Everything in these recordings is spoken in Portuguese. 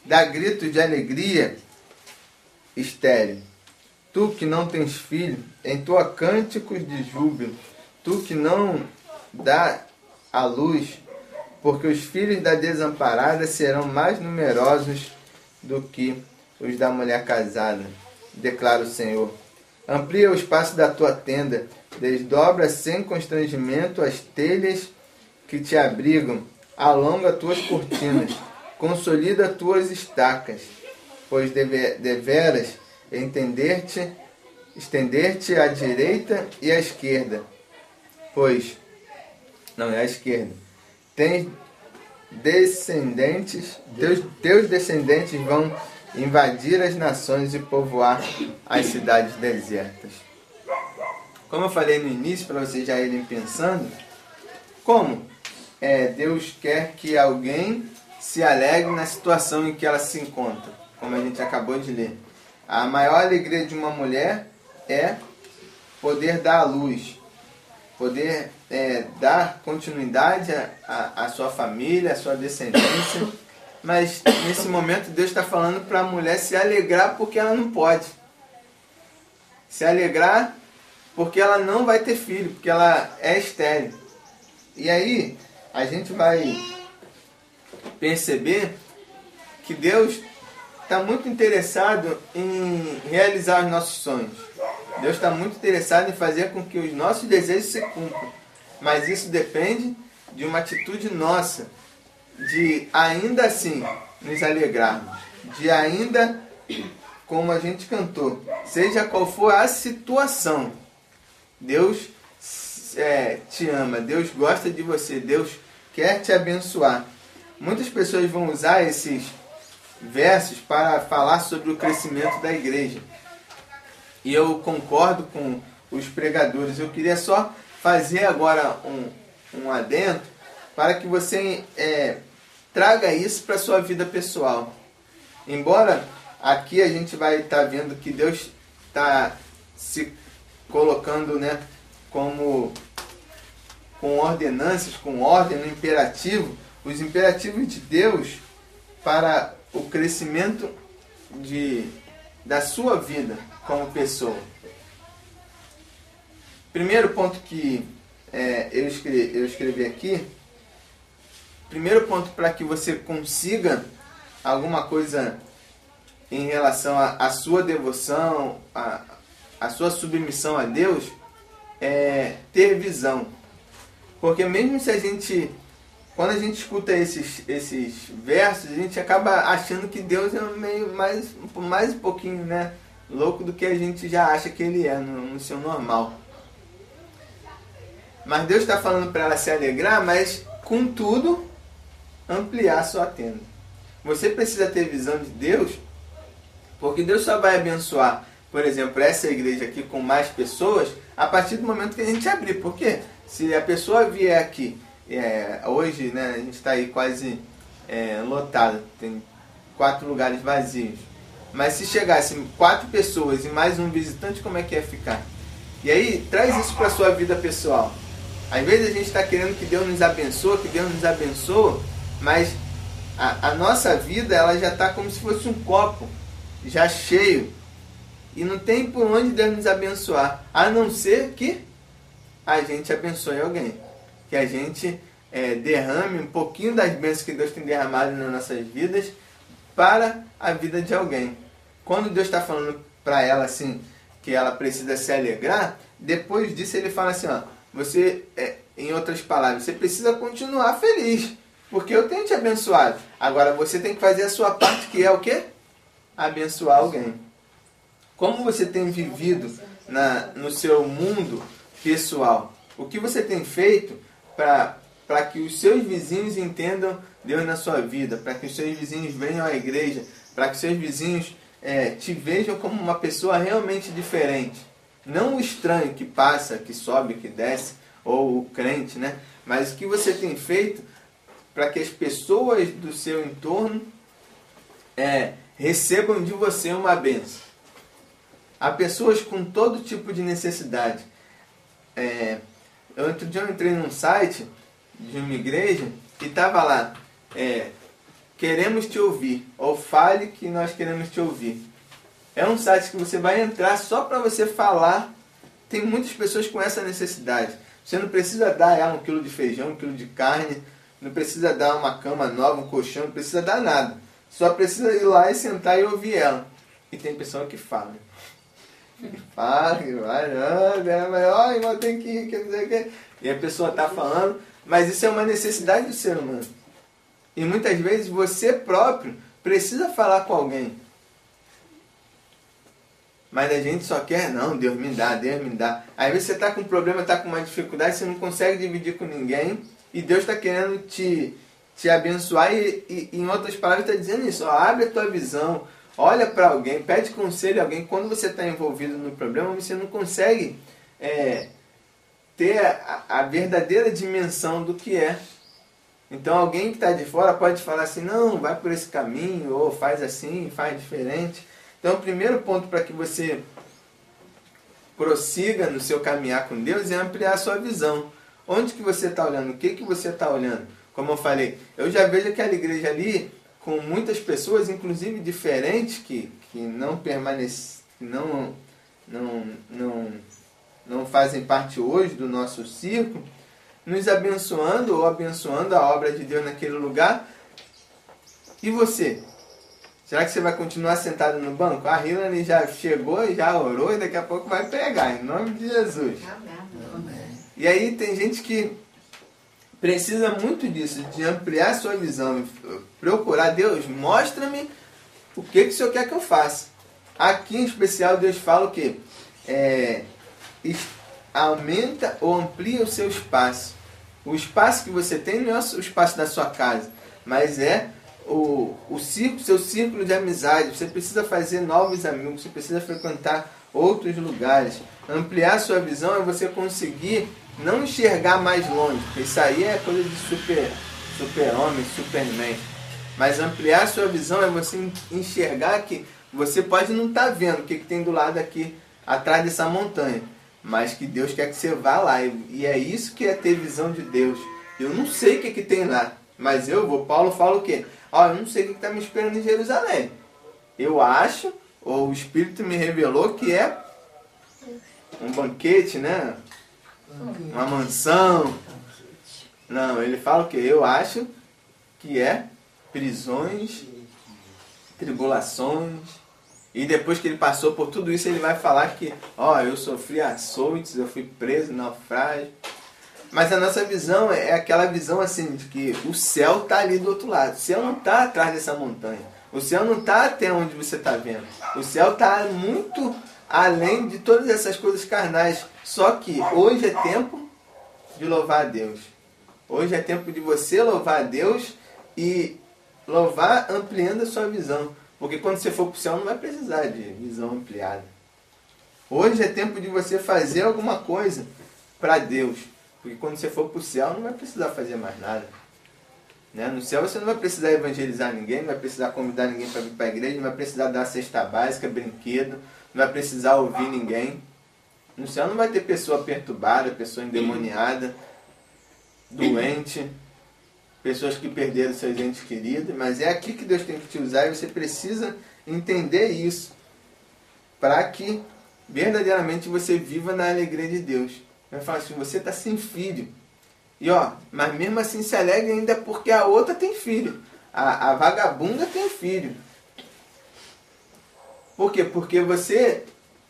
Dá gritos de alegria, estéril. Tu que não tens filho, entoa cânticos de júbilo. Tu que não dá a luz, porque os filhos da desamparada serão mais numerosos do que os da mulher casada, declara o Senhor. Amplia o espaço da tua tenda, desdobra sem constrangimento as telhas que te abrigam, alonga tuas cortinas, consolida tuas estacas, pois deveras estender-te à direita e à esquerda, pois, não é à esquerda, tens descendentes, teus descendentes vão invadir as nações e povoar as cidades desertas. Como eu falei no início, para vocês já irem pensando, como Deus quer que alguém se alegre na situação em que ela se encontra, como a gente acabou de ler. A maior alegria de uma mulher é poder dar à luz, poder dar continuidade à sua família, à sua descendência. Mas nesse momento Deus está falando para a mulher se alegrar porque ela não pode. Se alegrar porque ela não vai ter filho, porque ela é estéril. E aí a gente vai perceber que Deus está muito interessado em realizar os nossos sonhos. Deus está muito interessado em fazer com que os nossos desejos se cumpram. Mas isso depende de uma atitude nossa, de ainda assim nos alegrarmos, de ainda, como a gente cantou, seja qual for a situação, Deus te ama, Deus gosta de você, Deus quer te abençoar. Muitas pessoas vão usar esses versos para falar sobre o crescimento da igreja. E eu concordo com os pregadores. Eu queria só fazer agora um adendo para que você traga isso para a sua vida pessoal. Embora aqui a gente vai estar vendo que Deus está se colocando, como com ordenanças, com ordem no imperativo, os imperativos de Deus para o crescimento da sua vida como pessoa. Primeiro ponto que eu escrevi aqui, primeiro ponto para que você consiga alguma coisa em relação à sua devoção, à sua submissão a Deus, é ter visão. Porque mesmo se quando a gente escuta esses versos, a gente acaba achando que Deus é meio mais um pouquinho, louco do que a gente já acha que Ele é no seu normal. Mas Deus está falando para ela se alegrar, mas contudo ampliar a sua tenda. Você precisa ter visão de Deus, porque Deus só vai abençoar, por exemplo, essa igreja aqui com mais pessoas a partir do momento que a gente abrir. Porque se a pessoa vier aqui, hoje a gente está aí quase lotado, tem 4 lugares vazios. Mas se chegasse 4 pessoas e mais um visitante, como é que ia ficar? E aí, traz isso para a sua vida pessoal. Às vezes a gente está querendo que Deus nos abençoe, mas a nossa vida ela já está como se fosse um copo, já cheio. E não tem por onde Deus nos abençoar, a não ser que a gente abençoe alguém. Que a gente derrame um pouquinho das bênçãos que Deus tem derramado nas nossas vidas para a vida de alguém. Quando Deus está falando para ela assim, que ela precisa se alegrar, depois disso ele fala assim, você, em outras palavras, você precisa continuar feliz, porque eu tenho te abençoado. Agora você tem que fazer a sua parte, que é o quê? Abençoar alguém. Como você tem vivido no seu mundo pessoal? O que você tem feito para que os seus vizinhos entendam Deus na sua vida, para que os seus vizinhos venham à igreja, para que os seus vizinhos te vejam como uma pessoa realmente diferente? Não o estranho que passa, que sobe, que desce, ou o crente, mas o que você tem feito para que as pessoas do seu entorno recebam de você uma bênção. Há pessoas com todo tipo de necessidade. Outro dia eu entrei num site de uma igreja e estava lá, queremos te ouvir, ou fale que nós queremos te ouvir. É um site que você vai entrar só para você falar. Tem muitas pessoas com essa necessidade. Você não precisa dar a ela 1 quilo de feijão, 1 quilo de carne, não precisa dar uma cama nova, um colchão, não precisa dar nada. Só precisa ir lá e sentar e ouvir ela. E tem pessoa que fala. Fala, que vai, irmão, tem que ir, que não sei o quê. E a pessoa está falando, mas isso é uma necessidade do ser humano. E muitas vezes você próprio precisa falar com alguém. Mas a gente só quer, não, Deus me dá, Deus me dá. Aí você está com um problema, está com uma dificuldade, você não consegue dividir com ninguém. E Deus está querendo te abençoar e, em outras palavras, está dizendo isso. Ó, abre a tua visão, olha para alguém, pede conselho a alguém. Quando você está envolvido no problema, você não consegue ter a verdadeira dimensão do que é. Então alguém que está de fora pode falar assim, não, vai por esse caminho, ou faz assim, faz diferente. Então o primeiro ponto para que você prossiga no seu caminhar com Deus é ampliar a sua visão. Onde que você está olhando? O que que você está olhando? Como eu falei, eu já vejo aquela igreja ali com muitas pessoas, inclusive diferentes, que não permanecem, não fazem parte hoje do nosso círculo, nos abençoando ou abençoando a obra de Deus naquele lugar. E você? Será que você vai continuar sentado no banco? A Hilane já chegou e já orou e daqui a pouco vai pregar, em nome de Jesus. Amém. E aí tem gente que precisa muito disso, de ampliar sua visão, procurar Deus, mostra-me o que o Senhor quer que eu faça. Aqui em especial Deus fala o quê? Aumenta ou amplia o seu espaço. O espaço que você tem não é o espaço da sua casa, mas é seu círculo de amizade. Você precisa fazer novos amigos, você precisa frequentar outros lugares. Ampliar sua visão é você conseguir não enxergar mais longe, porque isso aí é coisa de super-homem, superman. Mas ampliar sua visão é você enxergar que você pode não estar vendo o que tem do lado aqui, atrás dessa montanha, mas que Deus quer que você vá lá. E é isso que é ter visão de Deus. Eu não sei o que tem lá, mas eu vou. Paulo fala o quê? Eu não sei o que está me esperando em Jerusalém. Eu acho, ou o Espírito me revelou que é um banquete, né? Uma mansão. Não, ele fala o quê? Eu acho que é prisões, tribulações. E depois que ele passou por tudo isso, ele vai falar que, eu sofri açoites, eu fui preso, naufrágio. Mas a nossa visão é aquela visão assim, de que o céu está ali do outro lado. O céu não está atrás dessa montanha. O céu não está até onde você está vendo. O céu está muito além de todas essas coisas carnais. Só que hoje é tempo de louvar a Deus. Hoje é tempo de você louvar a Deus e louvar ampliando a sua visão. Porque quando você for para o céu não vai precisar de visão ampliada. Hoje é tempo de você fazer alguma coisa para Deus. Porque quando você for para o céu não vai precisar fazer mais nada. Né? No céu você não vai precisar evangelizar ninguém, não vai precisar convidar ninguém para vir para a igreja, não vai precisar dar cesta básica, brinquedo, não vai precisar ouvir ninguém. No céu não vai ter pessoa perturbada, pessoa endemoniada, doente, pessoas que perderam seus entes queridos, mas é aqui que Deus tem que te usar e você precisa entender isso para que verdadeiramente você viva na alegria de Deus. Vai falar assim, você está sem filho. E mas mesmo assim se alegra ainda porque a outra tem filho. A vagabunda tem filho. Por quê? Porque você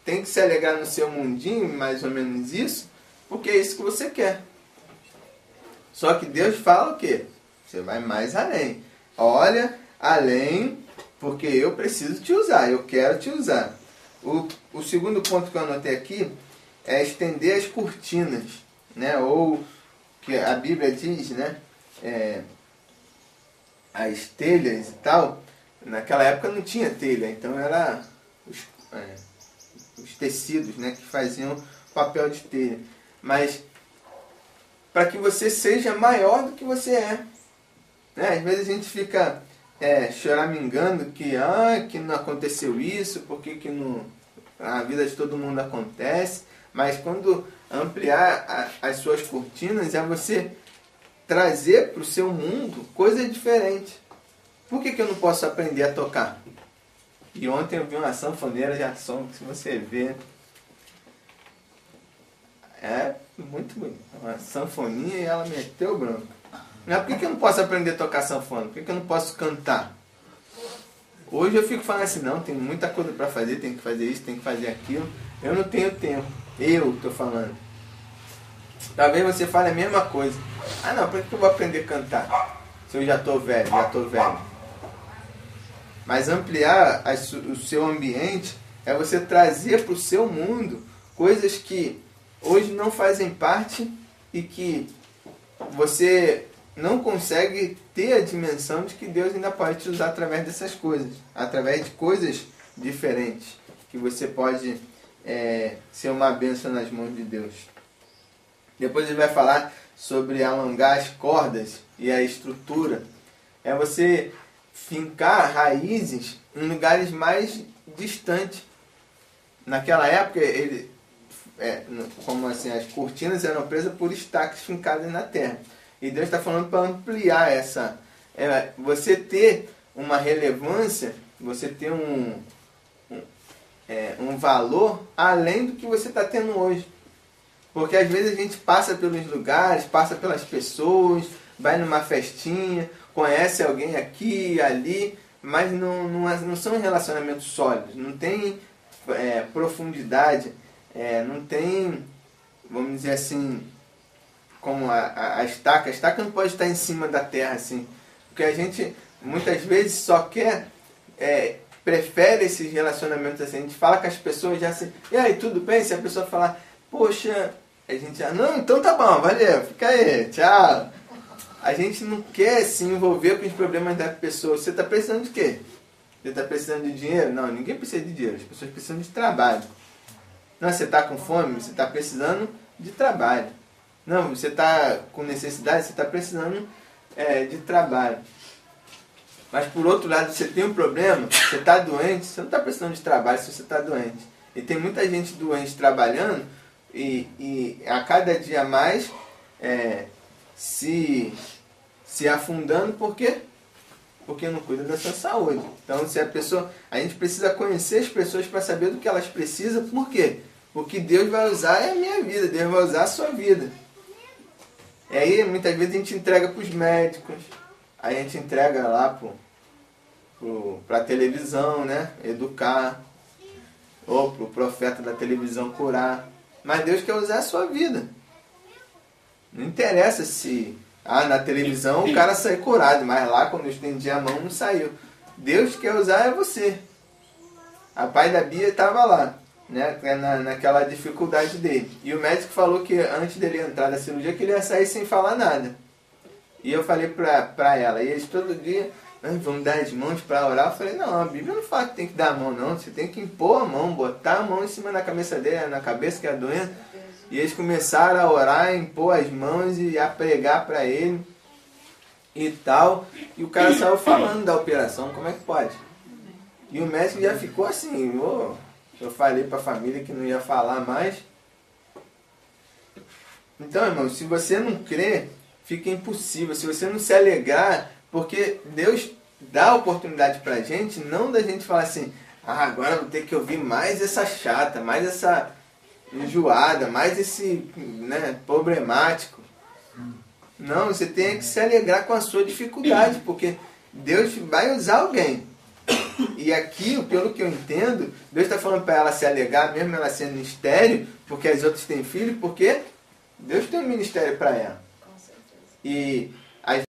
tem que se alegrar no seu mundinho, mais ou menos isso, porque é isso que você quer. Só que Deus fala o quê? Você vai mais além. Olha além, porque eu preciso te usar, eu quero te usar. O segundo ponto que eu anotei aqui é estender as cortinas, né? Ou que a Bíblia diz, né? As telhas e tal. Naquela época não tinha telha, então era os tecidos, né? Que faziam papel de telha. Mas para que você seja maior do que você é. Né? Às vezes a gente fica choramingando que não aconteceu isso, porque que não, a vida de todo mundo acontece. Mas quando ampliar as suas cortinas é você trazer para o seu mundo coisas diferentes. Por que eu não posso aprender a tocar? E ontem eu vi uma sanfoneira de som, que se você ver, é muito bonito. Uma sanfoninha e ela meteu o branco. Mas por que eu não posso aprender a tocar sanfona? Por que eu não posso cantar? Hoje eu fico falando assim, não, tem muita coisa para fazer, tem que fazer isso, tem que fazer aquilo. Eu não tenho tempo. Eu estou falando. Talvez você fale a mesma coisa. Ah não, por que eu vou aprender a cantar? Se eu já estou velho, Mas ampliar o seu ambiente é você trazer para o seu mundo coisas que hoje não fazem parte e que você não consegue ter a dimensão de que Deus ainda pode te usar através dessas coisas, através de coisas diferentes, que você pode ser uma bênção nas mãos de Deus. Depois ele vai falar sobre alongar as cordas e a estrutura. É você fincar raízes em lugares mais distantes. Naquela época, como assim, as cortinas eram presas por estacas fincadas na terra. E Deus está falando para ampliar essa... você ter uma relevância, você ter um valor além do que você está tendo hoje. Porque às vezes a gente passa pelos lugares, passa pelas pessoas, vai numa festinha, conhece alguém aqui e ali, mas não são relacionamentos sólidos, não tem profundidade, não tem, vamos dizer assim, como a estaca. A estaca não pode estar em cima da terra assim, porque a gente muitas vezes só quer, prefere esses relacionamentos assim. A gente fala com as pessoas já assim, e aí, tudo bem? Se a pessoa falar, poxa, a gente já, não, então tá bom, valeu, fica aí, tchau. A gente não quer se envolver com os problemas da pessoa. Você está precisando de quê? Você está precisando de dinheiro? Não, ninguém precisa de dinheiro, as pessoas precisam de trabalho. Não, você está com fome? Você está precisando de trabalho. Não, você está com necessidade? Você está precisando de trabalho. Mas por outro lado, você tem um problema, você está doente, você não está precisando de trabalho se você está doente. E tem muita gente doente trabalhando e a cada dia mais se afundando. Por quê? Porque não cuida da sua saúde. Então, se a gente precisa conhecer as pessoas para saber do que elas precisam. Por quê? Porque Deus vai usar a minha vida, Deus vai usar a sua vida. E aí, muitas vezes a gente entrega para os médicos, a gente entrega lá para a televisão, né? Educar, ou para o profeta da televisão curar. Mas Deus quer usar a sua vida. Não interessa se na televisão o cara sai curado, mas lá quando eu estendi a mão não saiu. Deus quer usar você. A pai da Bia estava lá, né, naquela dificuldade dele. E o médico falou que antes dele entrar na cirurgia que ele ia sair sem falar nada. E eu falei pra ela, e eles todo dia, vamos dar as mãos para orar. Eu falei, não, a Bíblia não fala que tem que dar a mão não, você tem que impor a mão, botar a mão em cima da cabeça dele, na cabeça que é a doença. E eles começaram a orar, a impor as mãos e a pregar para ele e tal. E o cara saiu falando da operação, como é que pode? E o médico já ficou assim, eu falei para a família que não ia falar mais. Então, irmão, se você não crê, fica impossível. Se você não se alegrar, porque Deus dá oportunidade para a gente, não da gente falar assim, agora eu vou ter que ouvir mais essa chata, mais essa enjoada, mais esse, problemático. Não, você tem que se alegrar com a sua dificuldade, porque Deus vai usar alguém. E aqui, pelo que eu entendo, Deus está falando para ela se alegrar, mesmo ela sendo estéril, porque as outras têm filho, porque Deus tem um ministério para ela. E